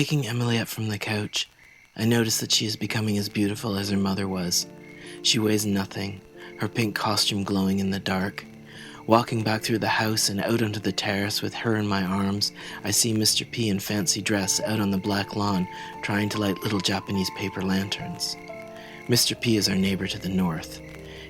Picking Emily up from the couch, I notice that she is becoming as beautiful as her mother was. She weighs nothing, her pink costume glowing in the dark. Walking back through the house and out onto the terrace with her in my arms, I see Mr. P in fancy dress out on the black lawn trying to light little Japanese paper lanterns. Mr. P is our neighbor to the north.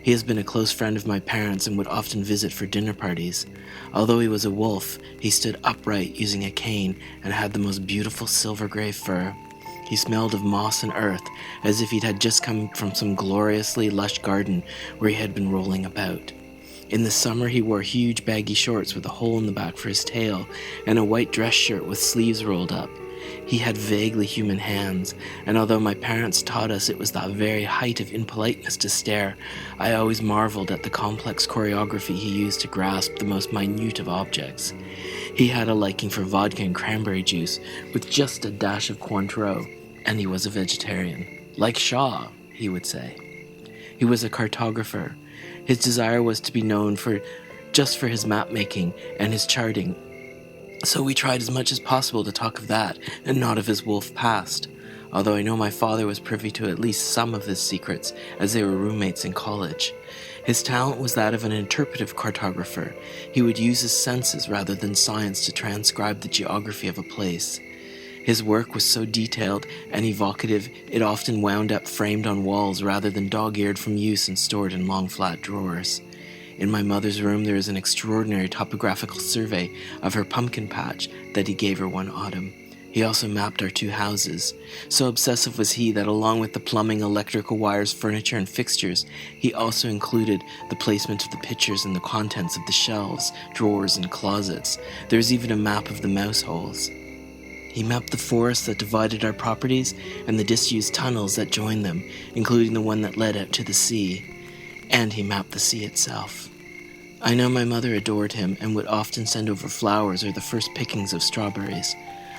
He has been a close friend of my parents and would often visit for dinner parties. Although he was a wolf, he stood upright using a cane and had the most beautiful silver-gray fur. He smelled of moss and earth, as if he had just come from some gloriously lush garden where he had been rolling about. In the summer, he wore huge baggy shorts with a hole in the back for his tail and a white dress shirt with sleeves rolled up. He had vaguely human hands, and although my parents taught us it was the very height of impoliteness to stare, I always marveled at the complex choreography he used to grasp the most minute of objects. He had a liking for vodka and cranberry juice, with just a dash of Cointreau, and he was a vegetarian. Like Shaw, he would say. He was a cartographer. His desire was to be known just for his map making and his charting, so we tried as much as possible to talk of that and not of his wolf past, although I know my father was privy to at least some of his secrets as they were roommates in college. His talent was that of an interpretive cartographer. He would use his senses rather than science to transcribe the geography of a place. His work was so detailed and evocative it often wound up framed on walls rather than dog-eared from use and stored in long flat drawers. In my mother's room there is an extraordinary topographical survey of her pumpkin patch that he gave her one autumn. He also mapped our two houses. So obsessive was he that along with the plumbing, electrical wires, furniture, and fixtures, he also included the placement of the pictures and the contents of the shelves, drawers, and closets. There is even a map of the mouse holes. He mapped the forest that divided our properties and the disused tunnels that joined them, including the one that led out to the sea. And he mapped the sea itself. I know my mother adored him and would often send over flowers or the first pickings of strawberries.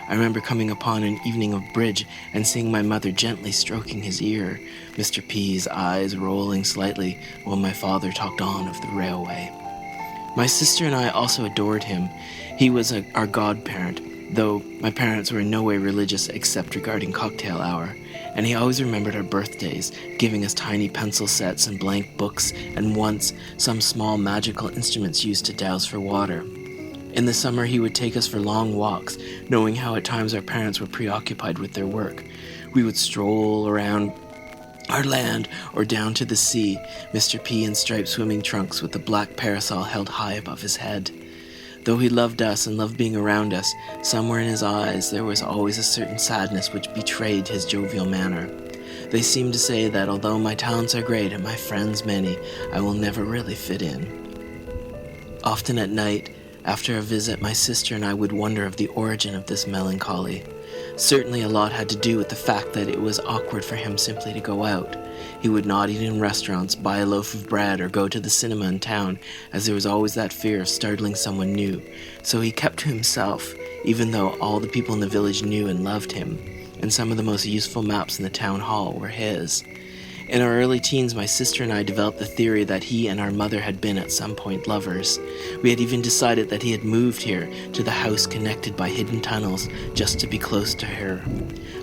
I remember coming upon an evening of bridge and seeing my mother gently stroking his ear, Mr. P's eyes rolling slightly while my father talked on of the railway. My sister and I also adored him. He was our godparent, though my parents were in no way religious except regarding cocktail hour, and he always remembered our birthdays, giving us tiny pencil sets and blank books, and once some small magical instruments used to douse for water. In the summer he would take us for long walks, knowing how at times our parents were preoccupied with their work. We would stroll around our land or down to the sea, Mr. P in striped swimming trunks with the black parasol held high above his head. Though he loved us and loved being around us, somewhere in his eyes there was always a certain sadness which betrayed his jovial manner. They seemed to say that although my talents are great and my friends many, I will never really fit in. Often at night, after a visit, my sister and I would wonder of the origin of this melancholy. Certainly a lot had to do with the fact that it was awkward for him simply to go out. He would not eat in restaurants, buy a loaf of bread, or go to the cinema in town, as there was always that fear of startling someone new. So he kept to himself, even though all the people in the village knew and loved him, and some of the most useful maps in the town hall were his. In our early teens, my sister and I developed the theory that he and our mother had been at some point lovers. We had even decided that he had moved here to the house connected by hidden tunnels just to be close to her.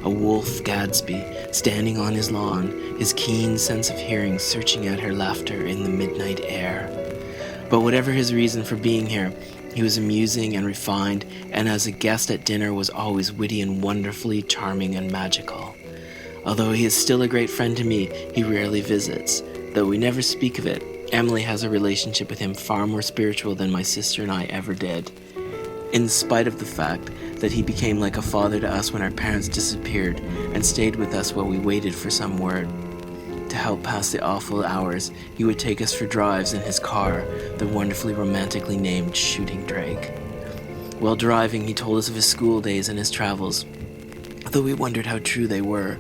A wolf Gadsby, standing on his lawn, his keen sense of hearing searching out her laughter in the midnight air. But whatever his reason for being here, he was amusing and refined, and as a guest at dinner was always witty and wonderfully charming and magical. Although he is still a great friend to me, he rarely visits. Though we never speak of it, Emily has a relationship with him far more spiritual than my sister and I ever did. In spite of the fact that he became like a father to us when our parents disappeared and stayed with us while we waited for some word. To help pass the awful hours, he would take us for drives in his car, the wonderfully romantically named Shooting Drake. While driving, he told us of his school days and his travels, though we wondered how true they were,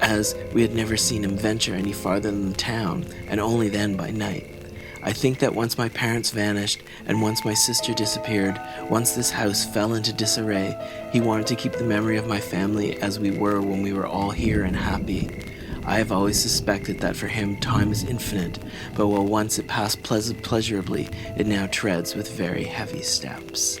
as we had never seen him venture any farther than the town, and only then by night. I think that once my parents vanished, and once my sister disappeared, once this house fell into disarray, he wanted to keep the memory of my family as we were when we were all here and happy. I have always suspected that for him time is infinite, but while once it passed pleasurably, it now treads with very heavy steps.